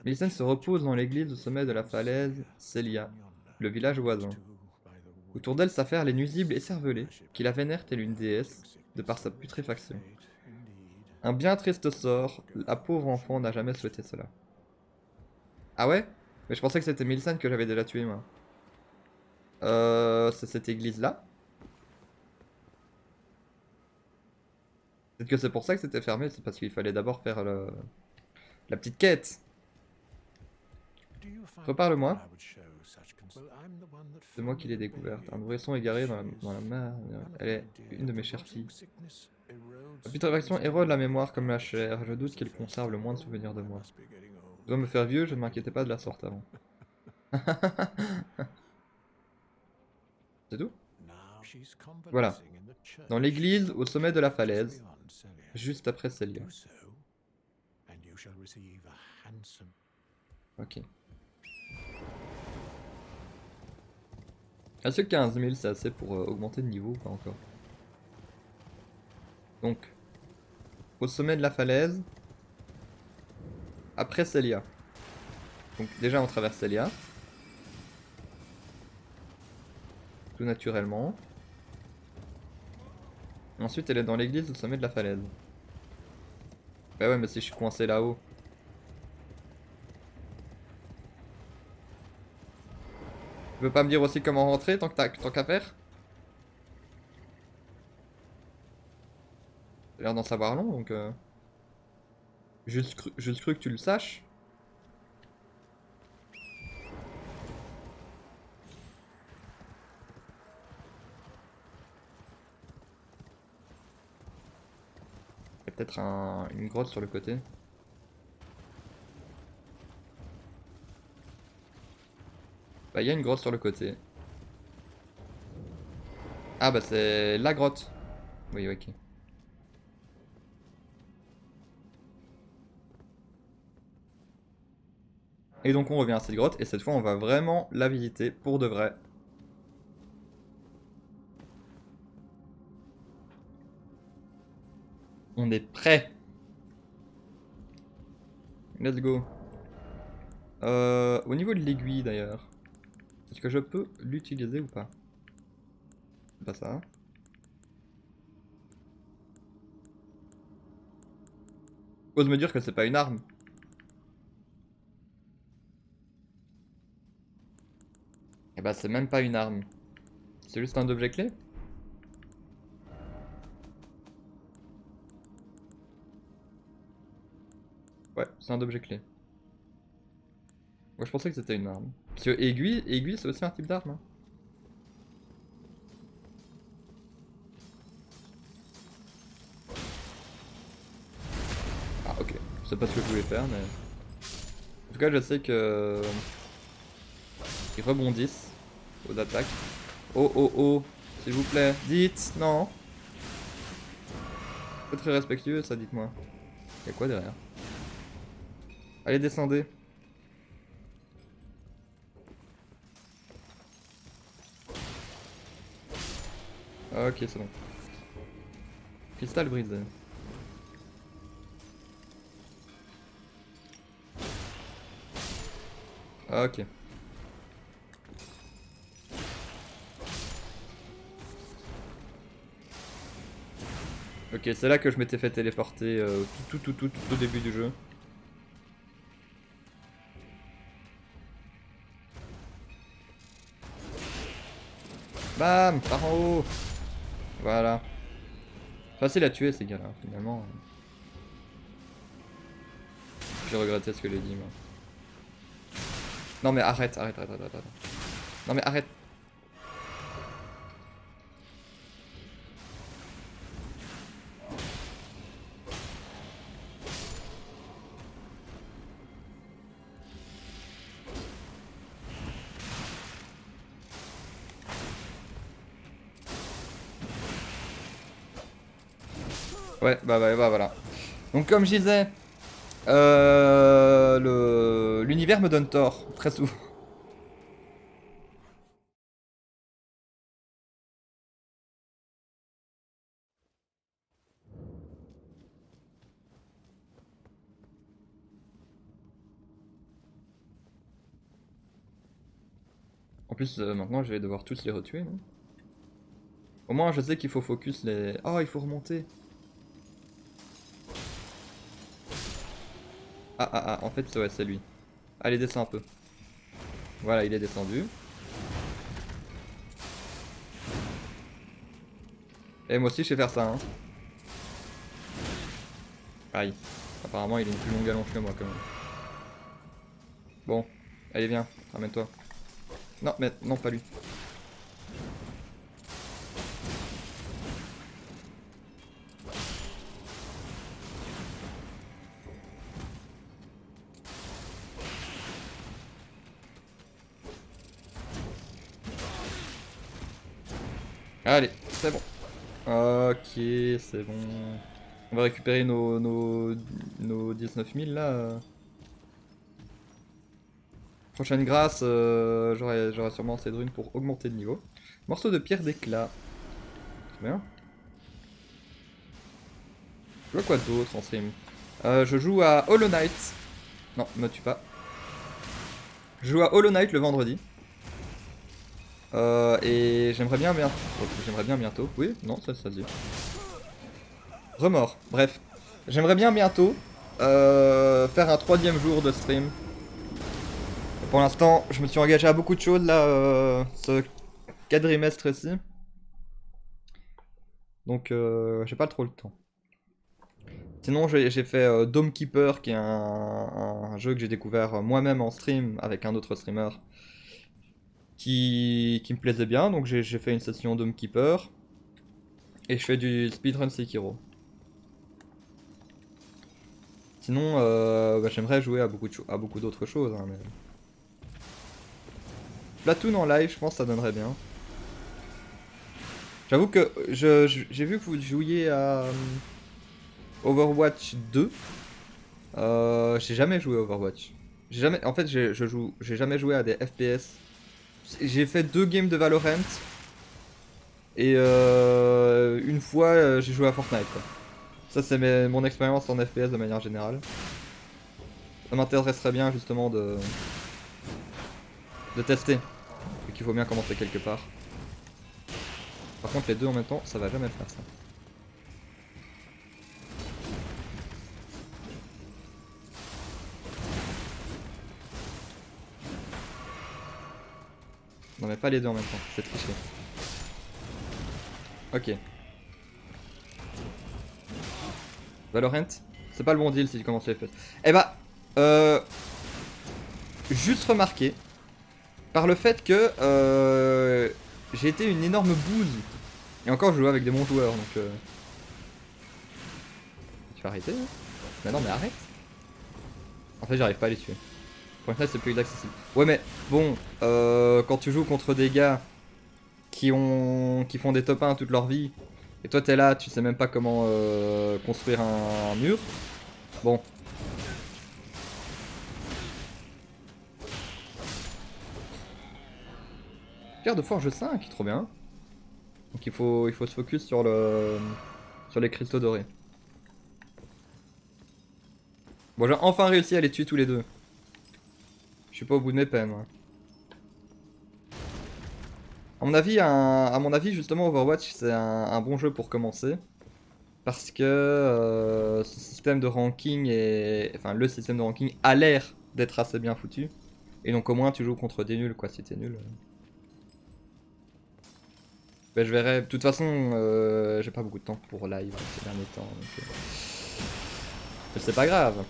Millicent se repose dans l'église au sommet de la falaise Célia, le village voisin. Autour d'elle s'affairent les nuisibles écervelés, qui la vénèrent telle une déesse, de par sa putréfaction. Un bien triste sort, la pauvre enfant n'a jamais souhaité cela. Ah ouais? Mais je pensais que c'était Millicent que j'avais déjà tué, moi. C'est cette église-là? Peut-être que c'est pour ça que c'était fermé, c'est parce qu'il fallait d'abord faire la petite quête. Reparle-moi. C'est moi qui l'ai découverte. Un nourrisson égaré dans la mer. Elle est une de mes chères filles. La putréfaction érode la mémoire comme la chair. Je doute qu'elle conserve le moins de souvenirs de moi. Je dois me faire vieux, je ne m'inquiétais pas de la sorte avant. C'est tout? Voilà. Dans l'église, au sommet de la falaise, juste après Célia. Ok. Est-ce que 15 000 c'est assez pour augmenter de niveau ou pas encore? Donc, au sommet de la falaise, après Célia. Donc déjà on traverse Célia. Tout naturellement. Ensuite elle est dans l'église au sommet de la falaise. Bah ouais mais si je suis coincé là-haut. Tu veux pas me dire aussi comment rentrer tant qu'à faire? T'as l'air d'en savoir long donc juste cru que tu le saches. Il y a peut-être une grotte sur le côté. Bah il y a une grotte sur le côté. Ah bah c'est la grotte. Oui ok. Et donc on revient à cette grotte et cette fois on va vraiment la visiter pour de vrai. On est prêt. Let's go. Au niveau de l'aiguille d'ailleurs, est-ce que je peux l'utiliser ou pas? C'est pas ça. Ose me dire que c'est pas une arme. Eh bah c'est même pas une arme. C'est juste un objet clé? Ouais, c'est un objet clé. Moi je pensais que c'était une arme. Parce que aiguille c'est aussi un type d'arme. Hein. Ah ok, c'est pas ce que je voulais faire mais... En tout cas je sais que... Ils rebondissent aux attaques. Oh oh oh, s'il vous plaît, dites, non. C'est très respectueux ça, dites-moi. Y'a quoi derrière? Allez descendez. Ok c'est bon. Cristal brisé. Ok. Ok, c'est là que je m'étais fait téléporter tout au début du jeu. Bam, par en haut. Voilà. Facile à tuer ces gars-là, finalement. J'ai regretté ce que j'ai dit, moi. Non mais arrête. Non mais arrête. Ouais, bah voilà. Donc comme je disais, l'univers me donne tort, très souvent. En plus, maintenant, je vais devoir tous les retuer, non? Au moins, je sais qu'il faut focus les... Oh, il faut remonter. Ah, ah, ah, en fait, ouais, c'est lui. Allez, descends un peu. Voilà, il est descendu. Et moi aussi, je sais faire ça, hein. Aïe. Apparemment, il est une plus longue allonge que moi, quand même. Bon. Allez, viens. Ramène-toi. Non, mais non, pas lui. Allez, c'est bon. Ok, c'est bon. On va récupérer nos 19 000 là. Prochaine grâce, j'aurai sûrement cette rune pour augmenter de niveau. Morceau de pierre d'éclat. Très bien. Je vois quoi d'autre en stream. Je joue à Hollow Knight. Non, me tue pas. Je joue à Hollow Knight le vendredi. Et j'aimerais bien bientôt. Oui, non, ça se dit. Remords. Bref. J'aimerais bien bientôt faire un 3e jour de stream. Pour l'instant, je me suis engagé à beaucoup de choses là, ce quadrimestre-ci. Donc, j'ai pas trop le temps. Sinon, j'ai fait Dome Keeper, qui est un jeu que j'ai découvert moi-même en stream avec un autre streamer qui me plaisait bien. Donc, j'ai fait une session Dome Keeper et je fais du speedrun Sekiro. Sinon, bah, j'aimerais jouer à beaucoup d'autres choses. Hein, mais... Platoon en live, je pense que ça donnerait bien. J'avoue que j'ai vu que vous jouiez à Overwatch 2. J'ai jamais joué à Overwatch. En fait, j'ai jamais joué à des FPS. J'ai fait 2 games de Valorant. Et une fois, j'ai joué à Fortnite. Quoi. Ça, c'est mon expérience en FPS de manière générale. Ça m'intéresserait bien justement de tester. Et qu'il faut bien commencer quelque part. Par contre, les deux en même temps, ça va jamais le faire ça. Non mais pas les deux en même temps, c'est triché. Ok. Valorant, c'est pas le bon deal si tu commences les FPS. Eh bah, juste remarqué, par le fait que j'ai été une énorme bouse. Et encore, je joue avec des bons joueurs, donc... Tu vas arrêter hein. Mais non, mais arrête. En fait, j'arrive pas à les tuer. Pour l'instant, c'est plus accessible. Ouais, mais bon, quand tu joues contre des gars qui font des top 1 toute leur vie, et toi t'es là, tu sais même pas comment construire un mur. Bon. Pierre de forge 5, trop bien. Donc il faut se focus sur les cristaux dorés. Bon, j'ai enfin réussi à les tuer tous les deux. Je suis pas au bout de mes peines. Ouais. À mon avis, justement, Overwatch, c'est un bon jeu pour commencer. Parce que ce système de ranking enfin, le système de ranking a l'air d'être assez bien foutu. Et donc au moins tu joues contre des nuls, quoi, si t'es nul. Ben, je verrai. De toute façon, j'ai pas beaucoup de temps pour live ces derniers temps. Donc, c'est pas grave.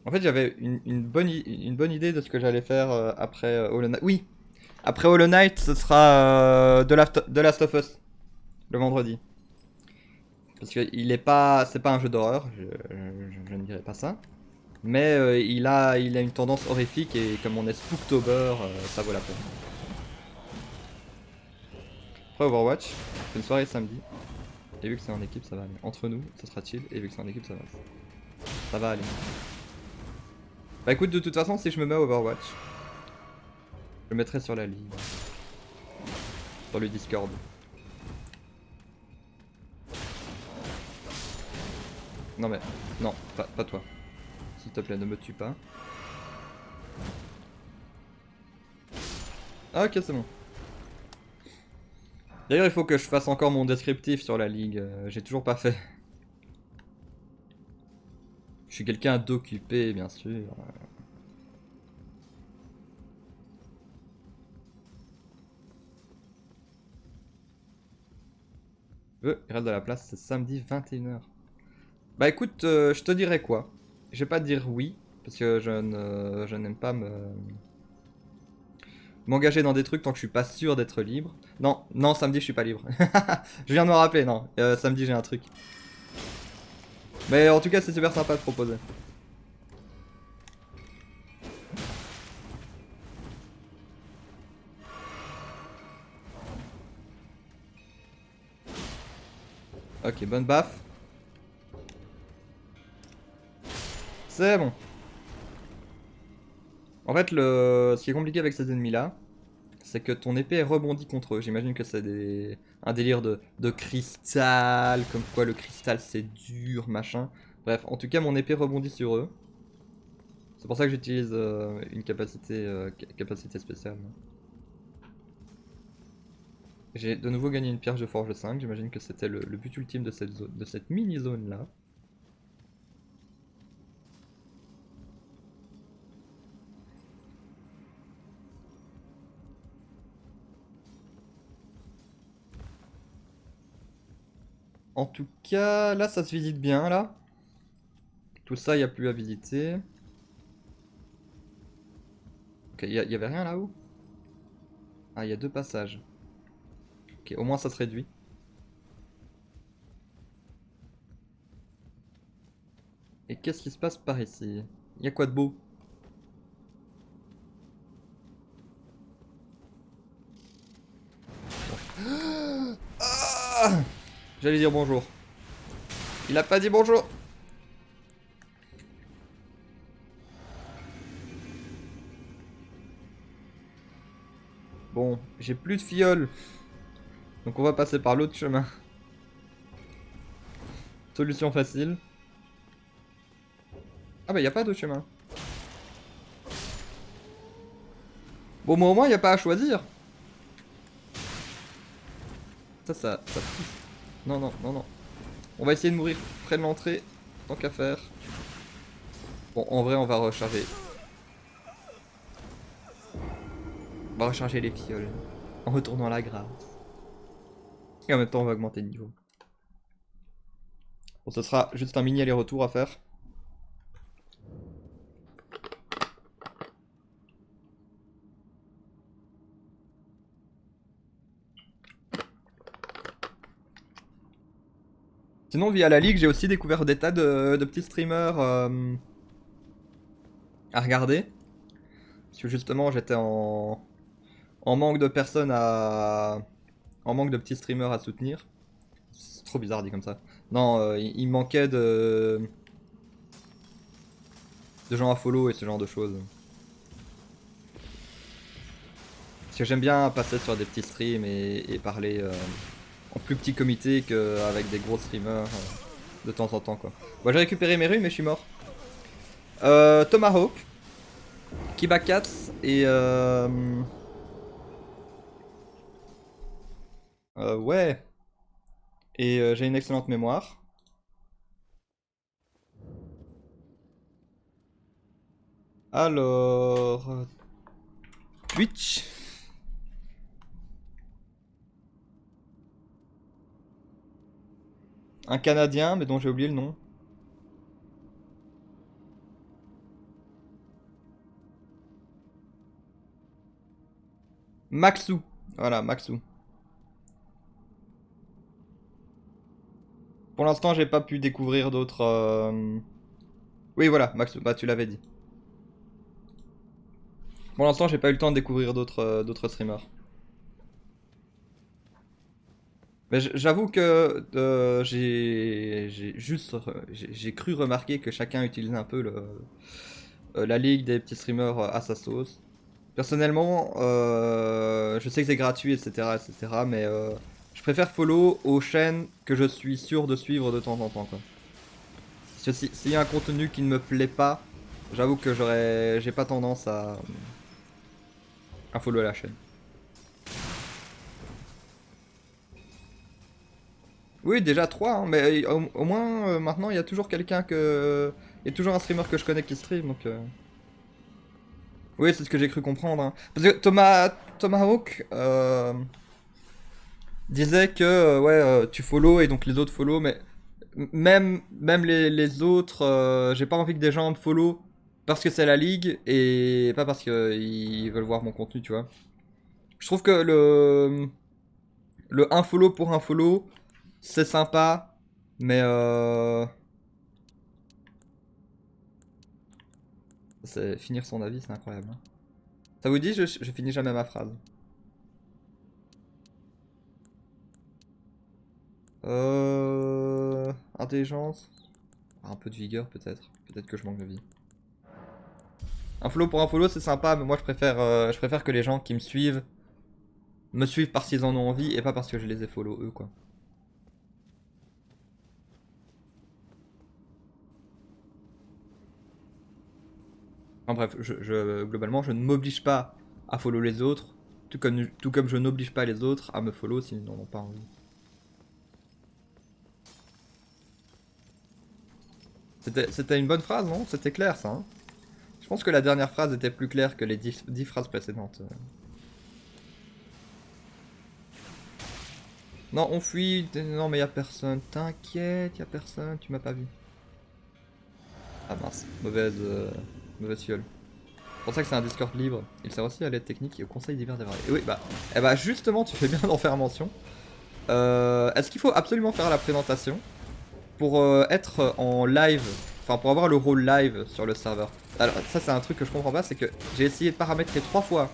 En fait, j'avais une bonne idée de ce que j'allais faire après Hollow Knight. Oui, après Hollow Knight, ce sera The Last of Us le vendredi. Parce que c'est pas un jeu d'horreur, je ne dirais pas ça. Mais il a une tendance horrifique et comme on est Spooktober, ça vaut la peine. Après Overwatch, c'est une soirée samedi. Et vu que c'est en équipe, ça va aller. Entre nous, ça sera chill. Et vu que c'est en équipe, ça va aller. Bah écoute, de toute façon, si je me mets à Overwatch, je le mettrai sur la ligne. Sur le Discord. Non mais, non, pas toi. S'il te plaît, ne me tue pas. Ah ok, c'est bon. D'ailleurs, il faut que je fasse encore mon descriptif sur la ligue. J'ai toujours pas fait. Je suis quelqu'un d'occupé, bien sûr. Il reste de la place, c'est samedi 21h. Bah écoute, je te dirais quoi? Je vais pas te dire oui, parce que je n'aime pas m'engager dans des trucs tant que je suis pas sûr d'être libre. Non, non, samedi je suis pas libre. Je viens de me rappeler, non. Samedi j'ai un truc. Mais en tout cas, c'est super sympa de proposer. Ok, bonne baffe. C'est bon. En fait, ce qui est compliqué avec ces ennemis-là, c'est que ton épée rebondit contre eux. J'imagine que c'est un délire de cristal, comme quoi le cristal c'est dur, machin. Bref, en tout cas, mon épée rebondit sur eux. C'est pour ça que j'utilise une capacité spéciale. J'ai de nouveau gagné une pierre de forge 5. J'imagine que c'était le but ultime de cette mini-zone là. En tout cas, là ça se visite bien là. Tout ça, il n'y a plus à visiter. Ok, il y avait rien là-haut? Ah, il y a 2 passages. Ok, au moins ça se réduit. Et qu'est-ce qui se passe par ici? Il y a quoi de beau? Ah, j'allais dire bonjour. Il a pas dit bonjour. Bon, j'ai plus de fiole. Donc on va passer par l'autre chemin. Solution facile. Ah bah y a pas d'autre chemin. Bon, mais au moins y a pas à choisir. Ça pousse. Non, non, non, non. On va essayer de mourir près de l'entrée. Tant qu'à faire. Bon, en vrai, on va recharger. On va recharger les fioles. En retournant la grâce. Et en même temps, on va augmenter le niveau. Bon, ce sera juste un mini aller-retour à faire. Sinon, via la ligue, j'ai aussi découvert des tas de petits streamers à regarder. Parce que justement, j'étais en manque de personnes à... En manque de petits streamers à soutenir. C'est trop bizarre dit comme ça. Non, il manquait de gens à follow et ce genre de choses. Parce que j'aime bien passer sur des petits streams et parler en plus petit comité qu'avec des gros streamers de temps en temps quoi. Bon, j'ai récupéré mes rues mais je suis mort. Tomahawk, Kibakats et ouais. Et j'ai une excellente mémoire. Alors... Twitch. Un Canadien, mais dont j'ai oublié le nom. Maxou. Voilà, Maxou. Pour l'instant, j'ai pas pu découvrir d'autres... Oui, voilà, Maxou. Bah, tu l'avais dit. Pour l'instant, j'ai pas eu le temps de découvrir d'autres streamers. Mais j'avoue que j'ai cru remarquer que chacun utilisait un peu la ligue des petits streamers à sa sauce. Personnellement, je sais que c'est gratuit, etc., etc., mais je préfère follow aux chaînes que je suis sûr de suivre de temps en temps, quoi. Parce que s'il y a un contenu qui ne me plaît pas, j'avoue que j'ai pas tendance à follow la chaîne. Oui, déjà 3, hein, mais au moins maintenant il y a toujours quelqu'un que... Il y a toujours un streamer que je connais qui stream, donc... Oui, c'est ce que j'ai cru comprendre. Hein. Parce que Tomahawk disait que ouais, tu follow et donc les autres follow, mais même les autres, j'ai pas envie que des gens me follow parce que c'est la ligue et pas parce qu'ils veulent voir mon contenu, tu vois. Je trouve que le un follow pour un follow, c'est sympa, mais c'est finir son avis, c'est incroyable. Hein. Ça vous dit, je finis jamais ma phrase. Intelligence. Un peu de vigueur peut-être. Peut-être que je manque de vie. Un follow pour un follow c'est sympa, mais moi je préfère que les gens qui me suivent parce qu'ils en ont envie et pas parce que je les ai follow eux quoi. Enfin bref, globalement je ne m'oblige pas à follow les autres, tout comme je n'oblige pas les autres à me follow s'ils n'en ont pas envie. C'était une bonne phrase, non? C'était clair ça. Hein, je pense que la dernière phrase était plus claire que les 10 phrases précédentes. Non, on fuit. Non, mais y a personne. T'inquiète, y a personne. Tu m'as pas vu. Ah mince, mauvaise fiole. C'est pour ça que c'est un Discord libre. Il sert aussi à l'aide technique et au conseil divers et variés. Et oui, bah justement, tu fais bien d'en faire mention. Est-ce qu'il faut absolument faire la présentation pour être en live, enfin pour avoir le rôle live sur le serveur? Alors ça c'est un truc que je comprends pas, c'est que j'ai essayé de paramétrer 3 fois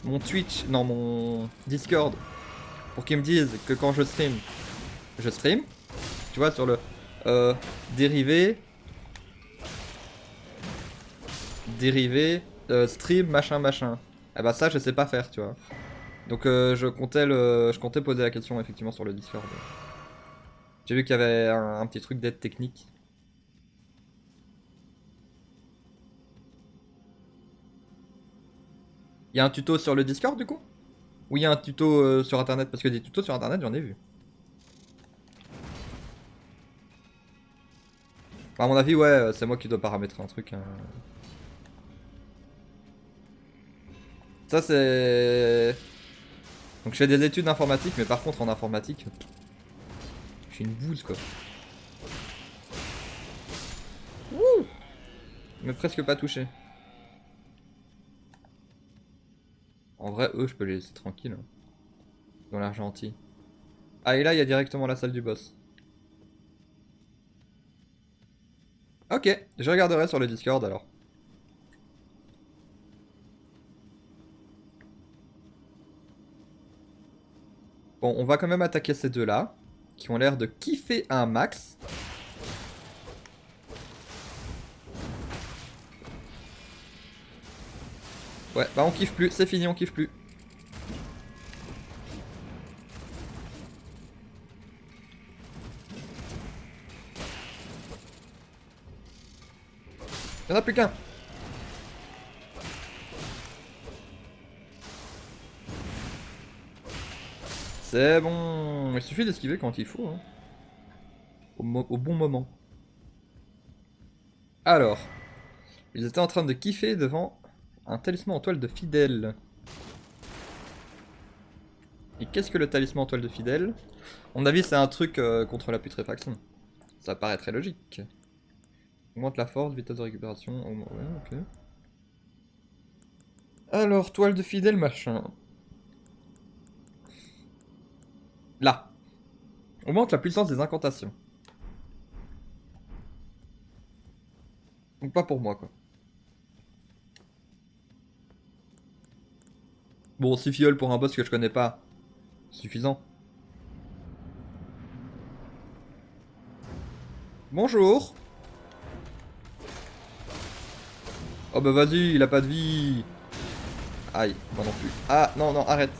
mon Twitch, non mon Discord, pour qu'ils me disent que quand je stream, tu vois sur le dérivé, stream machin machin. Ah bah ça je sais pas faire, tu vois. Donc je comptais poser la question effectivement sur le Discord. J'ai vu qu'il y avait un petit truc d'aide technique. Il y a un tuto sur le Discord du coup? Ou il y a un tuto sur internet? Parce que des tutos sur internet j'en ai vu. Enfin, à mon avis ouais, c'est moi qui dois paramétrer un truc. Hein. Ça c'est... Donc je fais des études d'informatique, mais par contre en informatique, je suis une bouse quoi. Wouh! Mais presque pas touché. En vrai, eux, je peux les laisser tranquilles. Hein. Ils ont l'air gentils. Ah, et là, il y a directement la salle du boss. Ok, je regarderai sur le Discord alors. Bon, on va quand même attaquer ces deux-là, qui ont l'air de kiffer un max. Ouais, bah on kiffe plus, c'est fini, on kiffe plus. Y'en a plus qu'un. C'est bon, il suffit d'esquiver quand il faut. Hein. Au bon moment. Alors, ils étaient en train de kiffer devant un talisman en toile de fidèle. Et qu'est-ce que le talisman en toile de fidèle? À mon avis, c'est un truc contre la putréfaction. Ça paraît très logique. Augmente la force, vitesse de récupération. Ouais, ok. Alors, toile de fidèle, machin. Là. Augmente la puissance des incantations. Donc pas pour moi, quoi. Bon, 6 fioles pour un boss que je connais pas. Suffisant. Bonjour. Oh bah vas-y, il a pas de vie. Aïe, moi non plus. Ah, non, non, arrête.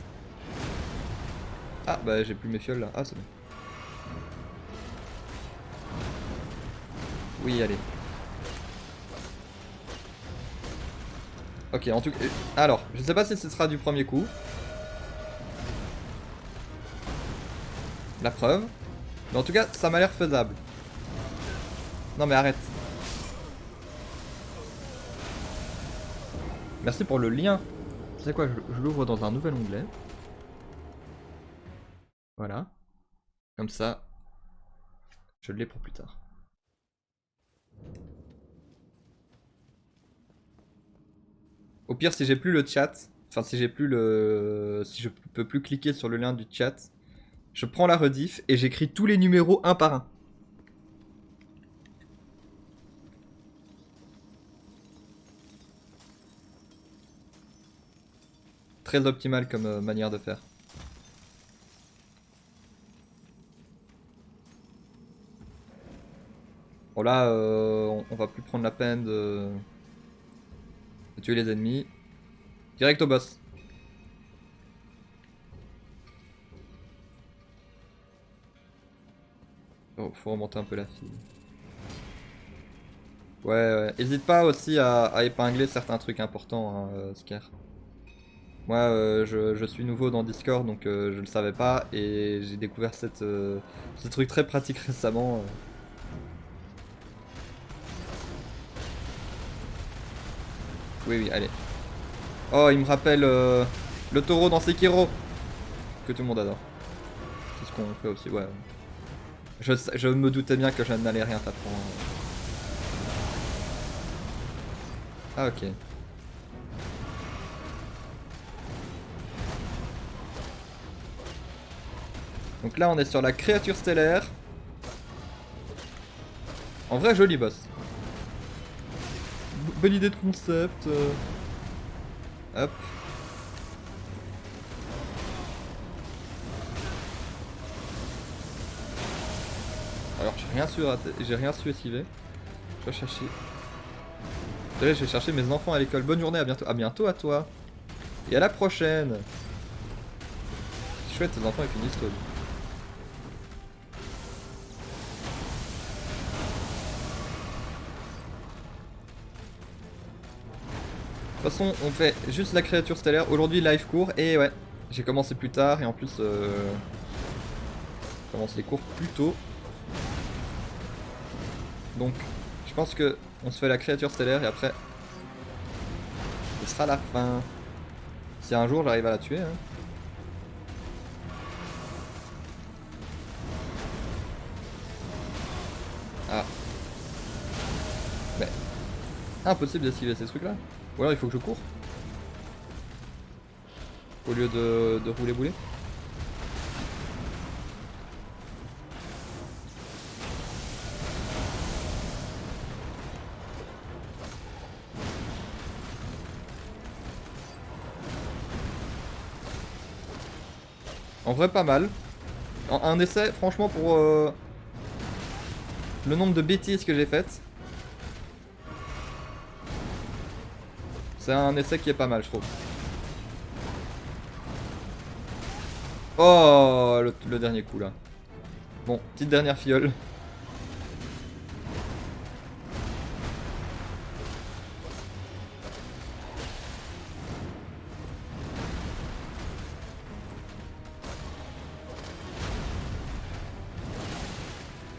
Ah, bah j'ai plus mes fioles là. Ah, c'est bon. Oui, allez. Ok, en tout cas... Alors, je sais pas si ce sera du premier coup. La preuve. Mais en tout cas, ça m'a l'air faisable. Non mais arrête. Merci pour le lien. Tu sais quoi, je l'ouvre dans un nouvel onglet. Voilà. Comme ça, je l'ai pour plus tard. Au pire, si j'ai plus le chat, enfin si j'ai plus le... Si je peux plus cliquer sur le lien du chat, je prends la rediff et j'écris tous les numéros un par un. Très optimal comme manière de faire. Bon là, on va plus prendre la peine de tuer les ennemis. Direct au boss. Oh, faut remonter un peu la file. Ouais, ouais. Hésite pas aussi à épingler certains trucs importants, hein, Sker. Moi, je suis nouveau dans Discord, donc je le savais pas, et j'ai découvert ce truc très pratique récemment. Oui, oui, allez. Oh, il me rappelle le taureau dans Sekiro, que tout le monde adore. C'est ce qu'on fait aussi, ouais. Je me doutais bien que je n'allais rien t'apprendre. Ah, ok. Donc là, on est sur la créature stellaire. En vrai, joli boss. Bonne idée de concept. Hop. Alors, j'ai rien su esquiver. Je vais chercher. Désolé, je vais chercher mes enfants à l'école. Bonne journée, à bientôt. À bientôt à toi. Et à la prochaine. Chouette, tes enfants ils finissent tôt. De toute façon, on fait juste la créature stellaire. Aujourd'hui, live court. Et ouais, j'ai commencé plus tard. Et en plus, je commence les cours plus tôt. Donc, je pense que on se fait la créature stellaire. Et après, ce sera la fin. Si un jour j'arrive à la tuer. Hein. Ah. Mais, impossible d'esquiver ces trucs là. Ou alors il faut que je cours. Au lieu de rouler bouler. En vrai pas mal. Un essai franchement pour le nombre de bêtises que j'ai faites. C'est un essai qui est pas mal je trouve. Oh le dernier coup là. Bon, petite dernière fiole.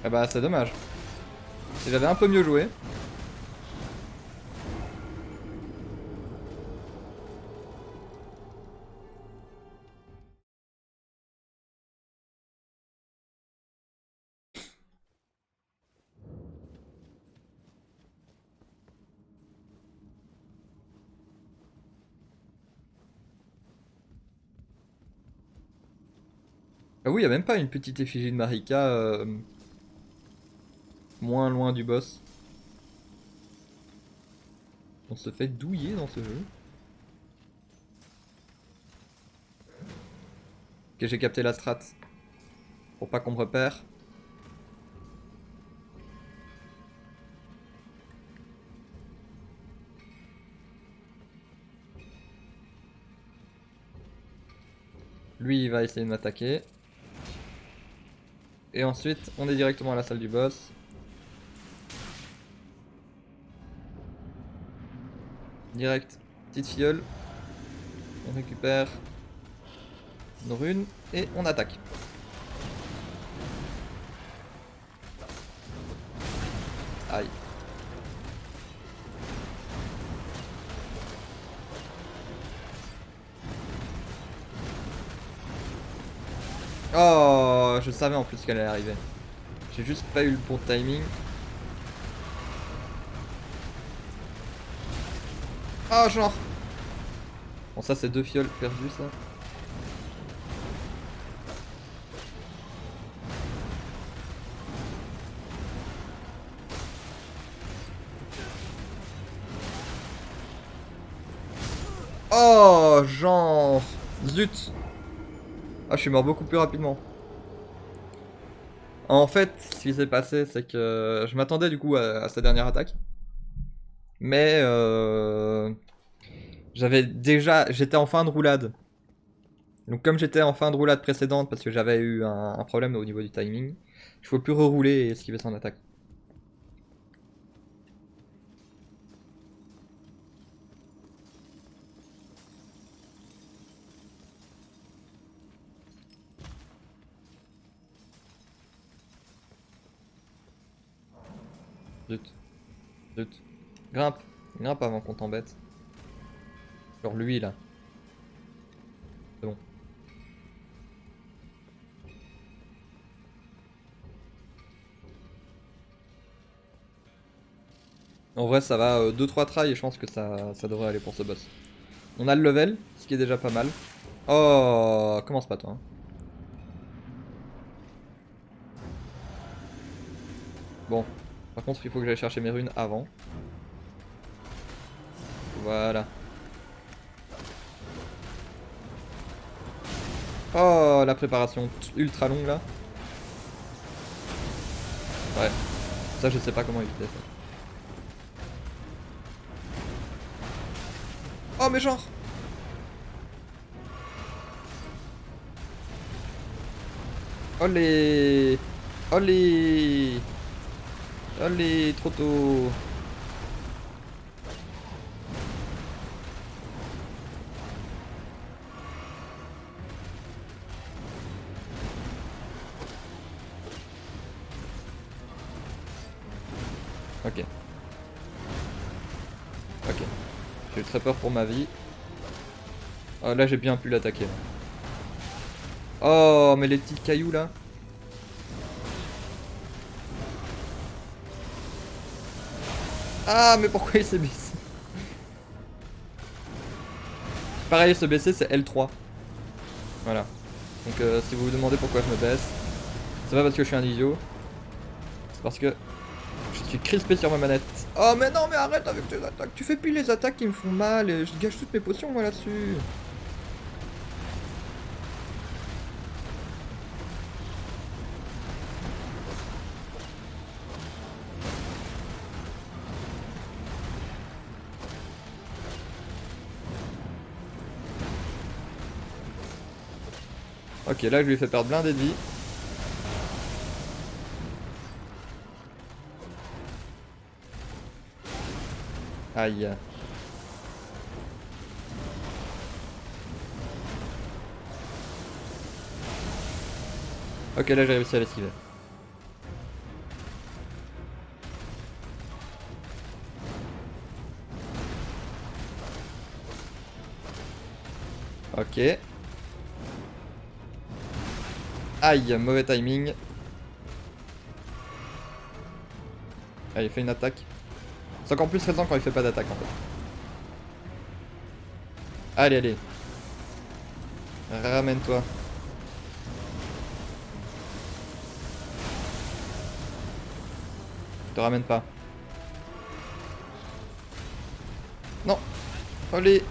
Eh bah c'est dommage. Si j'avais un peu mieux joué. Ah oui, y a même pas une petite effigie de Marika moins loin du boss. On se fait douiller dans ce jeu. Ok, j'ai capté la strat. Pour pas qu'on me repère. Lui, il va essayer de m'attaquer. Et ensuite, on est directement à la salle du boss. Direct, petite fiole. On récupère nos runes et on attaque. Aïe. Oh, je savais en plus qu'elle allait arriver. J'ai juste pas eu le bon timing. Oh, genre. Bon, ça, c'est 2 fioles perdues, ça. Oh, genre. Zut. Ah, je suis mort beaucoup plus rapidement. En fait, ce qui s'est passé, c'est que je m'attendais du coup à sa dernière attaque. Mais j'étais en fin de roulade. Donc comme j'étais en fin de roulade précédente parce que j'avais eu un problème au niveau du timing, je ne peux plus rerouler et esquiver son attaque. Zut, zut. Grimpe, grimpe avant qu'on t'embête. Genre lui là, c'est bon. En vrai ça va 2-3 tries et je pense que ça devrait aller pour ce boss. On a le level, ce qui est déjà pas mal. Oh, commence pas toi. Hein. Bon, par contre il faut que j'aille chercher mes runes avant. Voilà. Oh, la préparation ultra longue là. Ouais, ça je sais pas comment éviter ça. Oh mais genre. Olé. Olé. Olé, trop tôt. Ok. Ok. J'ai eu très peur pour ma vie. Oh, là j'ai bien pu l'attaquer. Oh, mais les petits cailloux là. Ah, mais pourquoi il s'est baissé? Pareil, se baisser c'est L3. Voilà. Donc si vous vous demandez pourquoi je me baisse, c'est pas parce que je suis un idiot. C'est parce que je suis crispé sur ma manette. Oh mais non mais arrête avec tes attaques. Tu fais plus les attaques qui me font mal et je gâche toutes mes potions moi là-dessus. Ok, là je lui ai fait perdre blindé de vie. Aïe. Ok, là j'ai réussi à l'esquiver. Ok. Aïe, mauvais timing. Ah, il fait une attaque. C'est encore plus stressant quand il fait pas d'attaque en fait. Allez, allez. Ramène-toi. Te ramène pas. Non. Allez.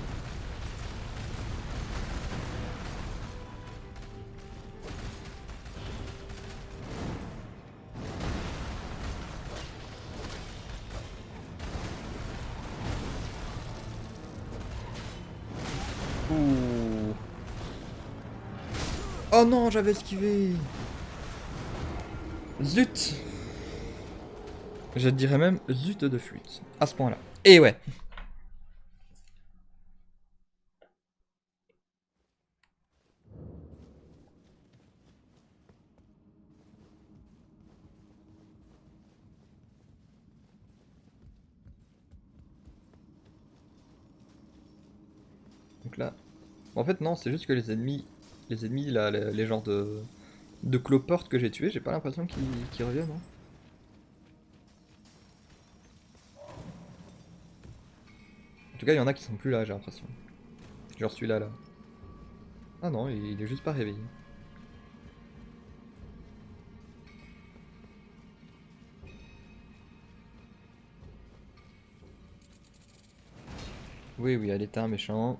Ouh. Oh non, j'avais esquivé. Zut. Je dirais même zut de flûte. À ce point-là. Et ouais. Donc là... En fait non, c'est juste que les ennemis là, les genres de cloportes que j'ai tués, j'ai pas l'impression qu'ils reviennent. Hein. En tout cas, il y en a qui sont plus là, j'ai l'impression. Genre celui-là, là. Ah non, il est juste pas réveillé. Oui, oui, elle était un méchant.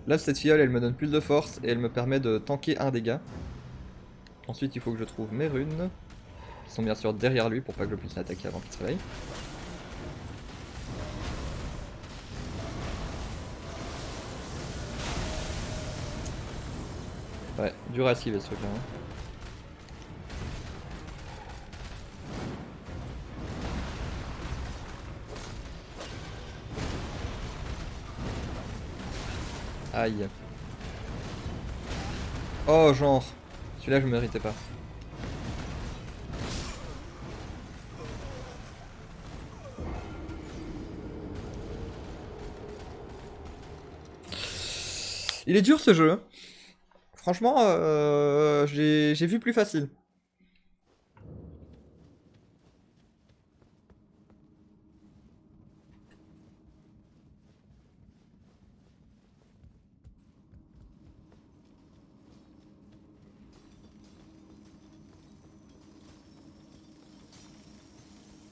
Là, cette fiole, elle me donne plus de force et elle me permet de tanker un dégât. Ensuite, il faut que je trouve mes runes, qui sont bien sûr derrière lui pour pas que je puisse l'attaquer avant qu'il se réveille. Ouais, dur à esquiver ce truc-là. Hein. Aïe. Oh, genre. Celui-là, je me méritais pas. Il est dur ce jeu. Franchement, j'ai vu plus facile.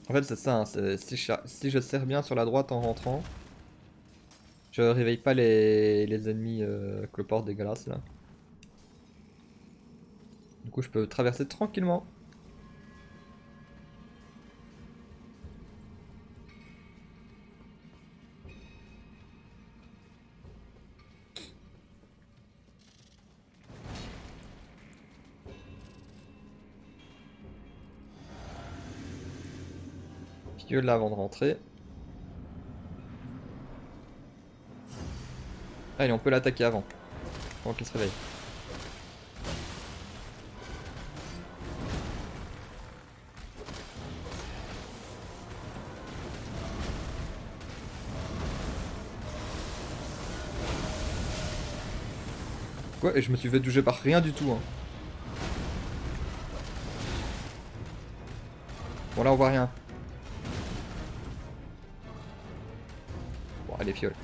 En fait, c'est ça. Hein, si je serre bien sur la droite en rentrant, je réveille pas les ennemis cloportes dégueulasses là. Du coup, je peux traverser tranquillement. Fiole là avant de rentrer. Allez, on peut l'attaquer avant qu'il se réveille. Quoi? Et je me suis fait toucher par rien du tout. Hein. Bon, là, on voit rien. Bon, allez, fiole.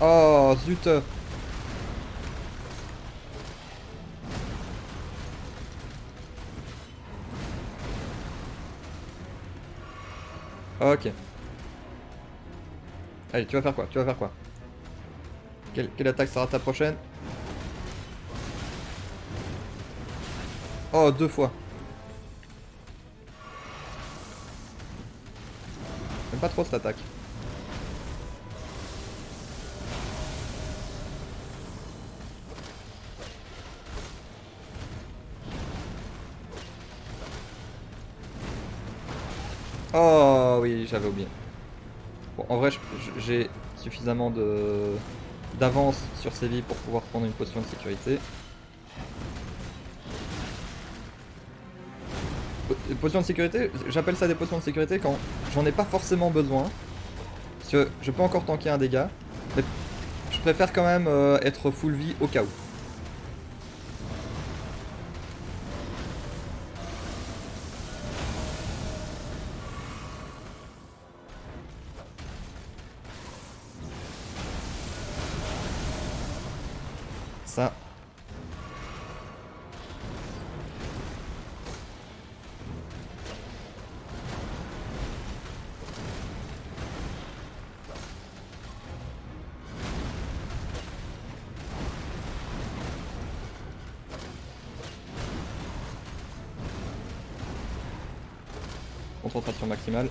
Oh, zut! Ok. Allez, tu vas faire quoi? Tu vas faire quoi? Quelle attaque sera ta prochaine? Oh, 2 fois. J'aime pas trop cette attaque. Oh oui, j'avais oublié. Bon, en vrai, j'ai suffisamment d'avance sur ses vies pour pouvoir prendre une potion de sécurité. Potions de sécurité, j'appelle ça des potions de sécurité quand j'en ai pas forcément besoin. Parce que je peux encore tanker un dégât, mais je préfère quand même être full vie au cas où. Ça. Concentration maximale.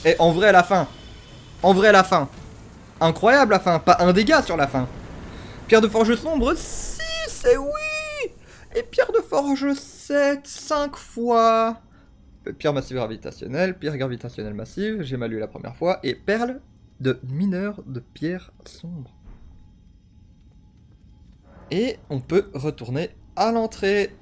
Et en vrai à la fin. En vrai à la fin. Incroyable la fin. Pas un dégât sur la fin. Pierre de forge sombre, 6, c'est oui. Et pierre de forge 7, 5 fois. Pierre massive gravitationnelle, pierre gravitationnelle massive, j'ai mal lu la première fois. Et perle de mineur de pierre sombre. Et on peut retourner à l'entrée.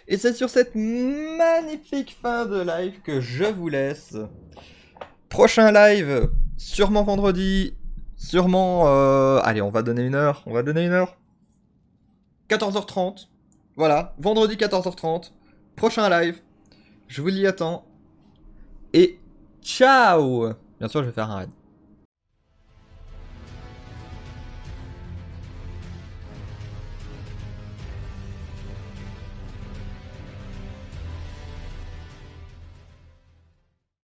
Et c'est sur cette magnifique fin de live que je vous laisse. Prochain live, sûrement vendredi, sûrement... Allez, on va donner une heure, 14h30. Voilà, vendredi 14h30. Prochain live. Je vous y attends. Et ciao! Bien sûr, je vais faire un raid.